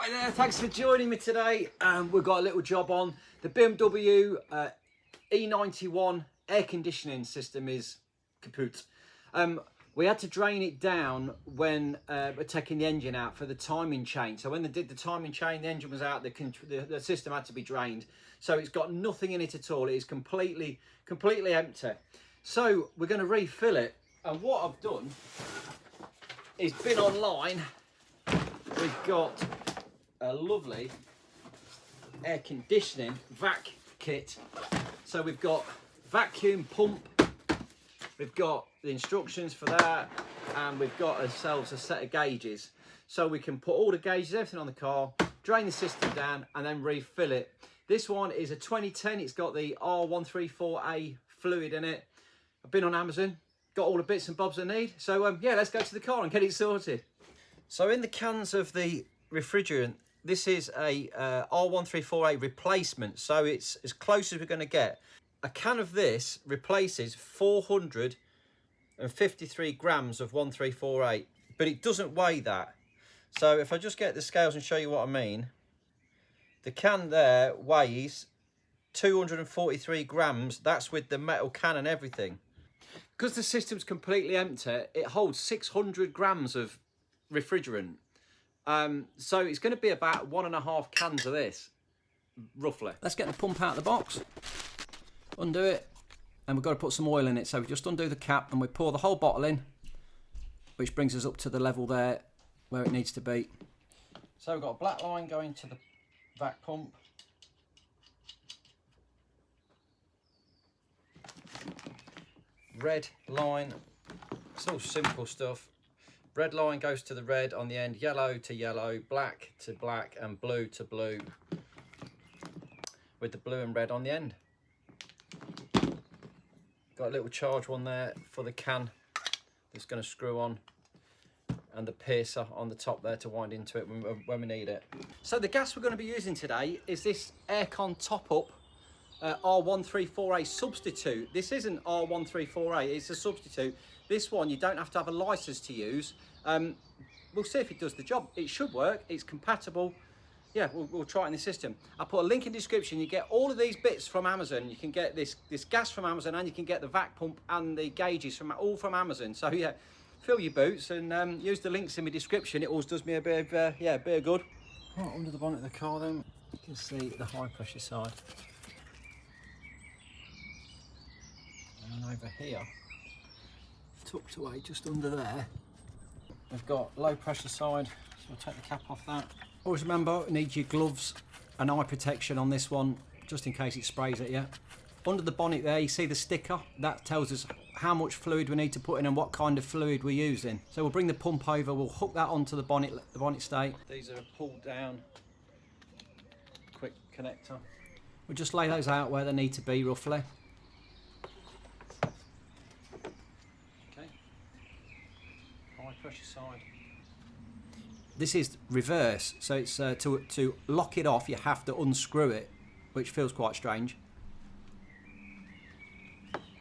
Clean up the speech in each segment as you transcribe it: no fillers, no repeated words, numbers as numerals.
Hi there, thanks for joining me today. We've got a little job on. The BMW E91 air conditioning system is kaput. We had to drain it down when we're taking the engine out for the timing chain. So when they did the timing chain, the engine was out, the system had to be drained. So it's got nothing in it at all. It is completely empty. So we're going to refill it. And what I've done is been online. We've got a lovely air conditioning vac kit. So we've got vacuum pump, we've got the instructions for that, and we've got ourselves a set of gauges. So we can put all the gauges, everything on the car, drain the system down and then refill it. This one is a 2010, it's got the R134a fluid in it. I've been on Amazon, got all the bits and bobs I need. So yeah, let's go to the car and get it sorted. So in the cans of the refrigerant, this is a R134a replacement, so it's as close as we're going to get. A can of this replaces 453 grams of 1348, but it doesn't weigh that. So if I just get the scales and show you what I mean, the can there weighs 243 grams. That's with the metal can and everything. Because the system's completely empty, it holds 600 grams of refrigerant. So it's going to be about 1.5 cans of this, roughly. Let's get the pump out of the box, undo it, and we've got to put some oil in it. So we just undo the cap and we pour the whole bottle in, which brings us up to the level there where it needs to be. So we've got a black line going to the vac pump. Red line, it's all simple stuff. Red line goes to the red on the end, yellow to yellow, black to black, and blue to blue, with the blue and red on the end. Got a little charge one there for the can that's going to screw on, and the piercer on the top there to wind into it when we need it. So the gas we're going to be using today is this Aircon top-up R134a substitute. This isn't R134a, it's a substitute. This one you don't have to have a license to use. We'll see if it does the job. It should work, it's compatible. Yeah, we'll try it in the system. I'll put a link in the description. You get all of these bits from Amazon. You can get this gas from Amazon, and you can get the vac pump and the gauges all from Amazon. So yeah, fill your boots and use the links in my description. It always does me a bit of good. Right, under the bonnet of the car then, you can see the high pressure side. And over here, tucked away just under there, we've got low pressure side, so we'll take the cap off that. Always remember, you need your gloves and eye protection on this one, just in case it sprays at you. Under the bonnet there, you see the sticker, that tells us how much fluid we need to put in and what kind of fluid we're using. So we'll bring the pump over, we'll hook that onto the bonnet stay. These are a pull down, quick connector. We'll just lay those out where they need to be roughly. Pressure side. This is reverse, so it's to lock it off you have to unscrew it, which feels quite strange,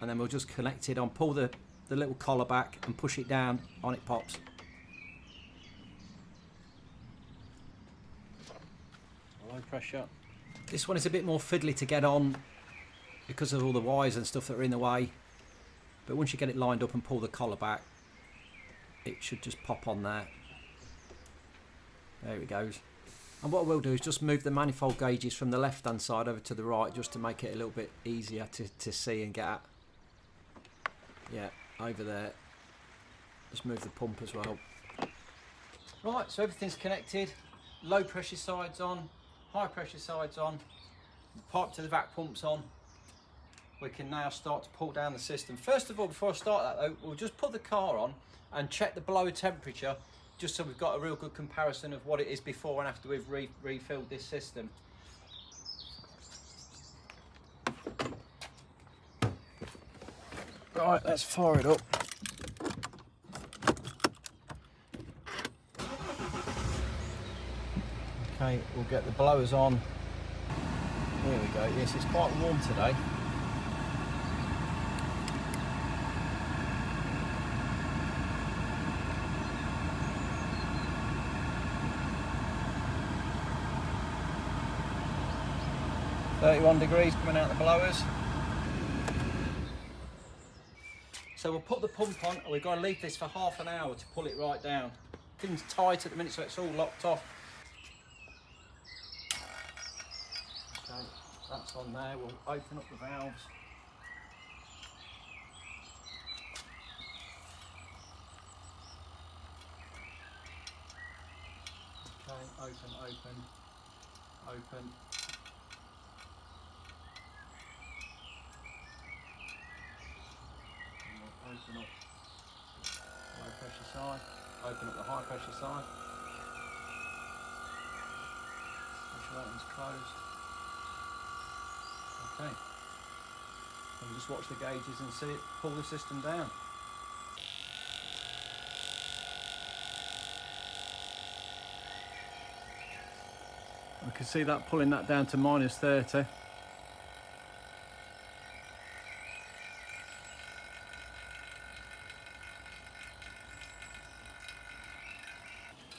and then we'll just connect it on, pull the little collar back and push it down, on it pops. Low pressure. This one is a bit more fiddly to get on because of all the wires and stuff that are in the way, but once you get it lined up and pull the collar back, it should just pop on there. There it goes. And what we'll do is just move the manifold gauges from the left hand side over to the right, just to make it a little bit easier to see and get at. Yeah, over there. Just move the pump as well. Right, so everything's connected. Low pressure side's on, high pressure side's on, the pipe to the vac pump's on. We can now start to pull down the system. First of all, before I start that though, we'll just put the car on and check the blower temperature, just so we've got a real good comparison of what it is before and after we've refilled this system. Right, let's fire it up. Okay, we'll get the blowers on. There we go. Yes, it's quite warm today. 31 degrees coming out the blowers. So we'll put the pump on, and we've got to leave this for half an hour to pull it right down. Things tight at the minute, so it's all locked off. Okay, that's on there. We'll open up the valves. Okay, open, open, open. Open up low pressure side, open up the high pressure side. Make sure that one's closed. Okay. And we'll just watch the gauges and see it pull the system down. We can see that pulling that down to -30.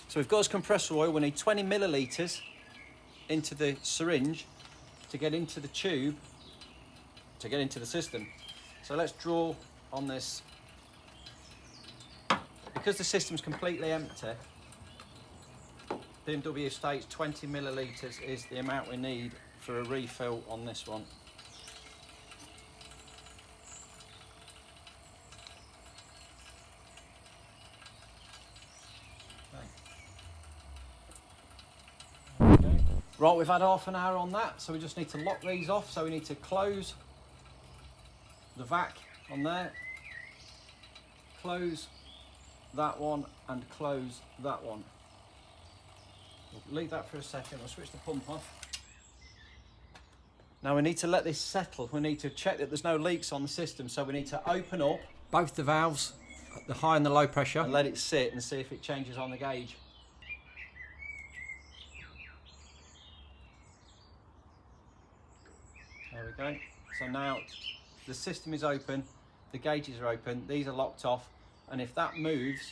So we've got this compressor oil. We need 20 millilitres into the syringe to get into the tube, to get into the system. So let's draw on this. Because the system's completely empty, BMW states 20 millilitres is the amount we need for a refill on this one. Right, we've had half an hour on that, so we just need to lock these off. So we need to close the vac on there, close that one, and close that one. We'll leave that for a second. We'll switch the pump off. Now we need to let this settle. We need to check that there's no leaks on the system. So we need to open up both the valves, the high and the low pressure, and let it sit and see if it changes on the gauge. There we go. So now the system is open, the gauges are open, these are locked off, and if that moves,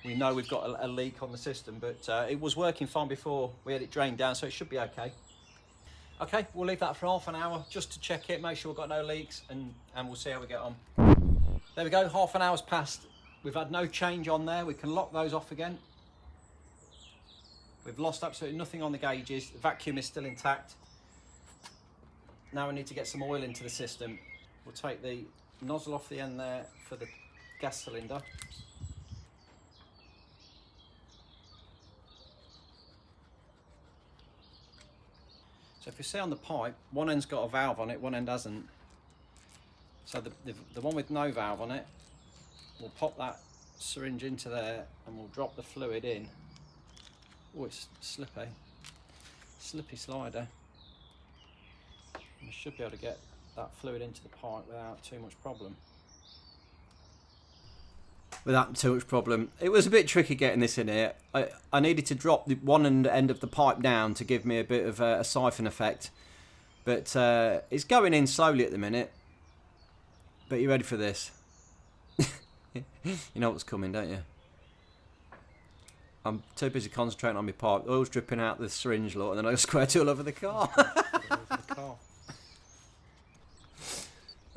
we know we've got a leak on the system, but it was working fine before we had it drained down, so it should be okay. Okay, we'll leave that for half an hour just to check it, make sure we've got no leaks, and we'll see how we get on. There we go, half an hour's passed. We've had no change on there. We can lock those off again. We've lost absolutely nothing on the gauges. The vacuum is still intact. Now we need to get some oil into the system. We'll take the nozzle off the end there for the gas cylinder. So if you see on the pipe, one end's got a valve on it, one end hasn't. So the one with no valve on it, we'll pop that syringe into there and we'll drop the fluid in. Oh, it's slippy. Slippy slider. We should be able to get that fluid into the pipe without too much problem. Without too much problem. It was a bit tricky getting this in here. I needed to drop the one end of the pipe down to give me a bit of a siphon effect. But it's going in slowly at the minute. But you ready for this? You know what's coming, don't you? I'm too busy concentrating on my pipe. Oil's dripping out the syringe, lot, and then I squirt it all over the car.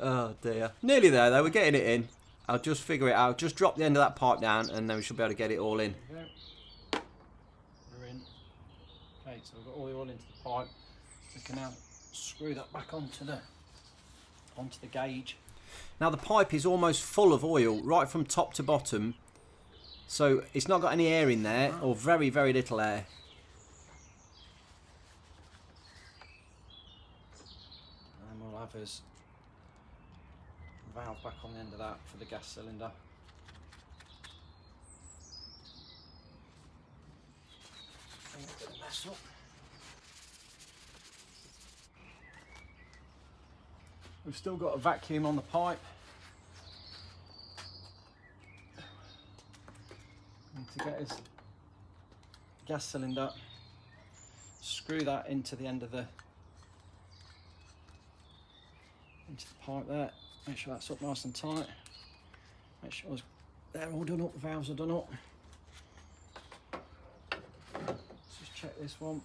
Oh dear. Nearly there though, we're getting it in. I'll just figure it out. Just drop the end of that pipe down and then we should be able to get it all in. We're in. Okay, so we've got all the oil into the pipe. We can now screw that back onto the gauge. Now the pipe is almost full of oil right from top to bottom. So it's not got any air in there, or very, very little air. And we'll have his valve back on the end of that for the gas cylinder. A bit of mess up. We've still got a vacuum on the pipe. And to get his gas cylinder, screw that into the end of the pipe there. Make sure that's up nice and tight. Make sure they're all done up, the valves are done up. Let's just check this one.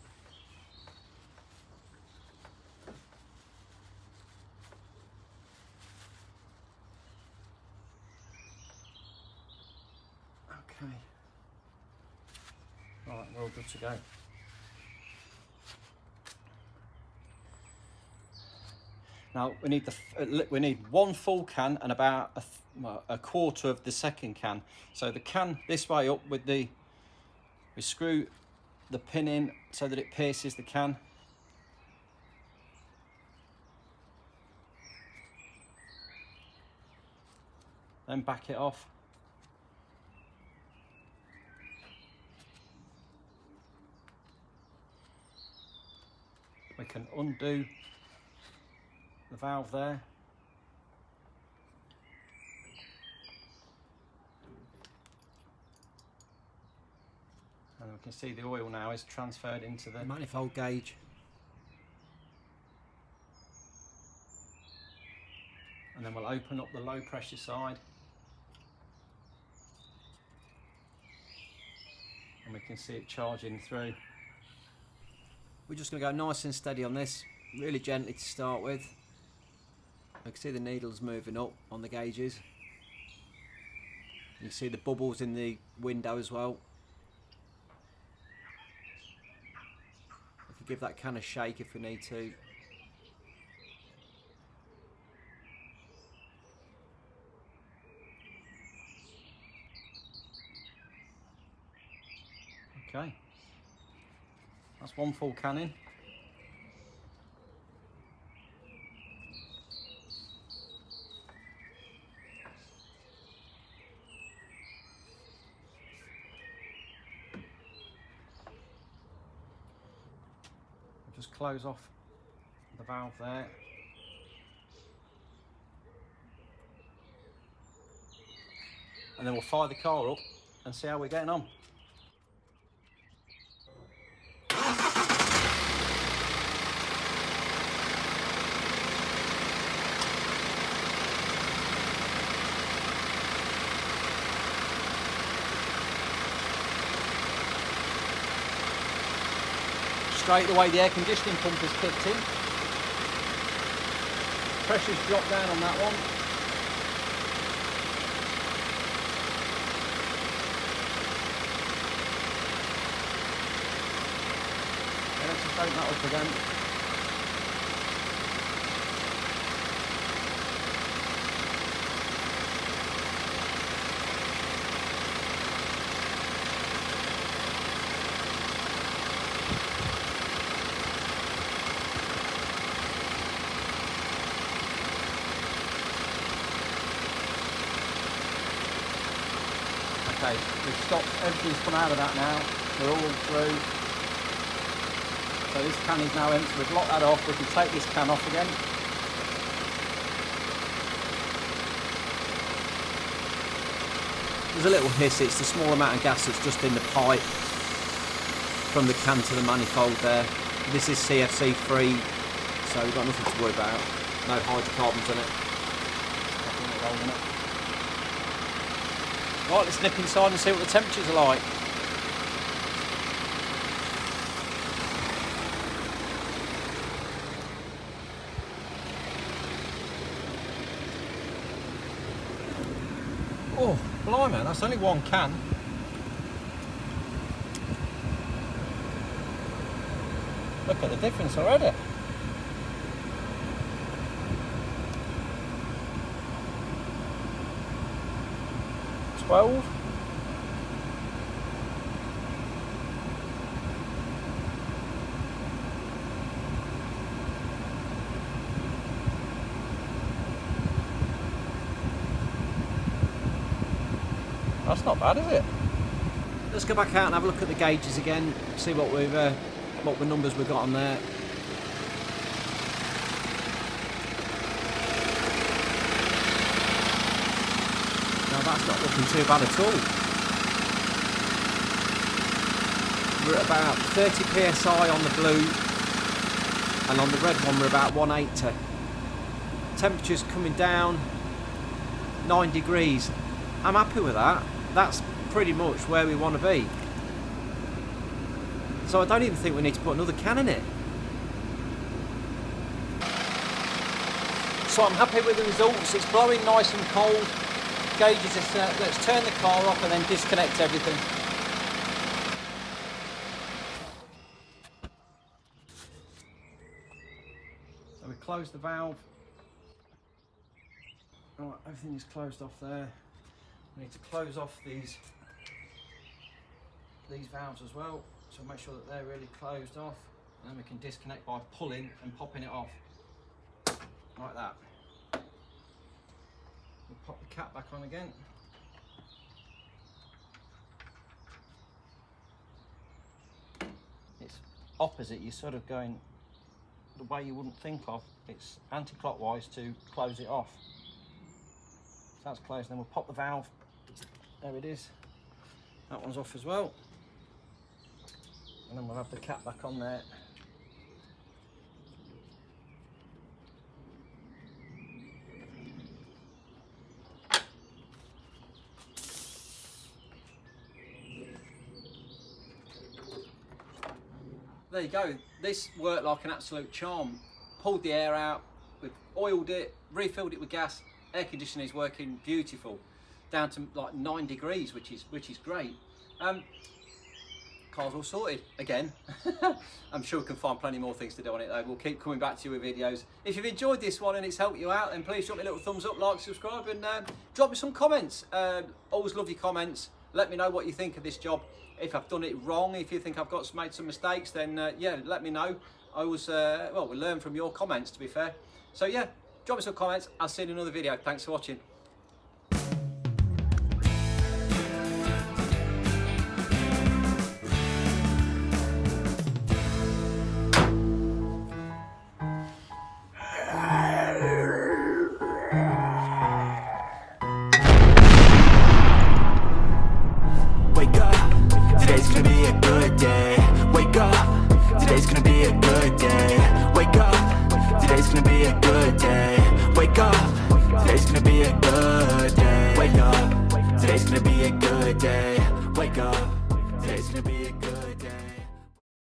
all good to go. Now we need one full can and about a quarter of the second can. So the can this way up with we screw the pin in so that it pierces the can. Then back it off. We can undo the valve there. And we can see the oil now is transferred into the manifold gauge. And then we'll open up the low pressure side. And we can see it charging through. We're just going to go nice and steady on this, really gently to start with. I can see the needles moving up on the gauges. You can see the bubbles in the window as well. We can give that can a shake if we need to. Okay, that's one full can in. Just close off the valve there. And then we'll fire the car up and see how we're getting on. Straight away the air conditioning pump has kicked in. Pressure's dropped down on that one. And let's just open that up again. Okay, we've stopped, everything's come out of that now, we're all through. So this can is now empty, we've locked that off, we can take this can off again. There's a little hiss, it's the small amount of gas that's just in the pipe from the can to the manifold there. This is CFC free, so we've got nothing to worry about, no hydrocarbons in it. Right, let's nip inside and see what the temperatures are like. Oh, blimey, that's only one can. Look at the difference already. That's not bad, is it? Let's go back out and have a look at the gauges again, see what the numbers we've got on there. Now that's not looking too bad at all. We're at about 30 psi on the blue, and on the red one we're about 180. Temperature's coming down 9 degrees. I'm happy with that. That's pretty much where we want to be. So I don't even think we need to put another can in it. So I'm happy with the results. It's blowing nice and cold. Gauges are set. Let's turn the car off and then disconnect everything. close the valve. All right, everything is closed off there. We need to close off these valves as well, so make sure that they're really closed off, and then we can disconnect by pulling and popping it off like that. We'll pop the cap back on again. It's opposite, you're sort of going the way you wouldn't think of. It's anti-clockwise to close it off. So that's closed, then we'll pop the valve. There it is. That one's off as well. And then we'll have the cap back on there. There you go. This worked like an absolute charm. Pulled the air out, we've oiled it, refilled it with gas. Air conditioning is working beautiful, down to like 9 degrees, which is great. Car's all sorted again. I'm sure we can find plenty more things to do on it though. We'll keep coming back to you with videos. If you've enjoyed this one and it's helped you out, then please drop me a little thumbs up, like, subscribe, and drop me some comments. Always love your comments. Let me know what you think of this job. If I've done it wrong, if you think I've made some mistakes, then yeah, let me know. I always, well, we learn from your comments, to be fair. So yeah, drop me some comments. I'll see you in another video. Thanks for watching. Today's gonna be a good day. Wake up, today's gonna be a good day. Wake up, today's gonna be a good day. Wake up, today's gonna be a good day. Wake up, today's gonna be a good day. Wake up, today's gonna be a good day.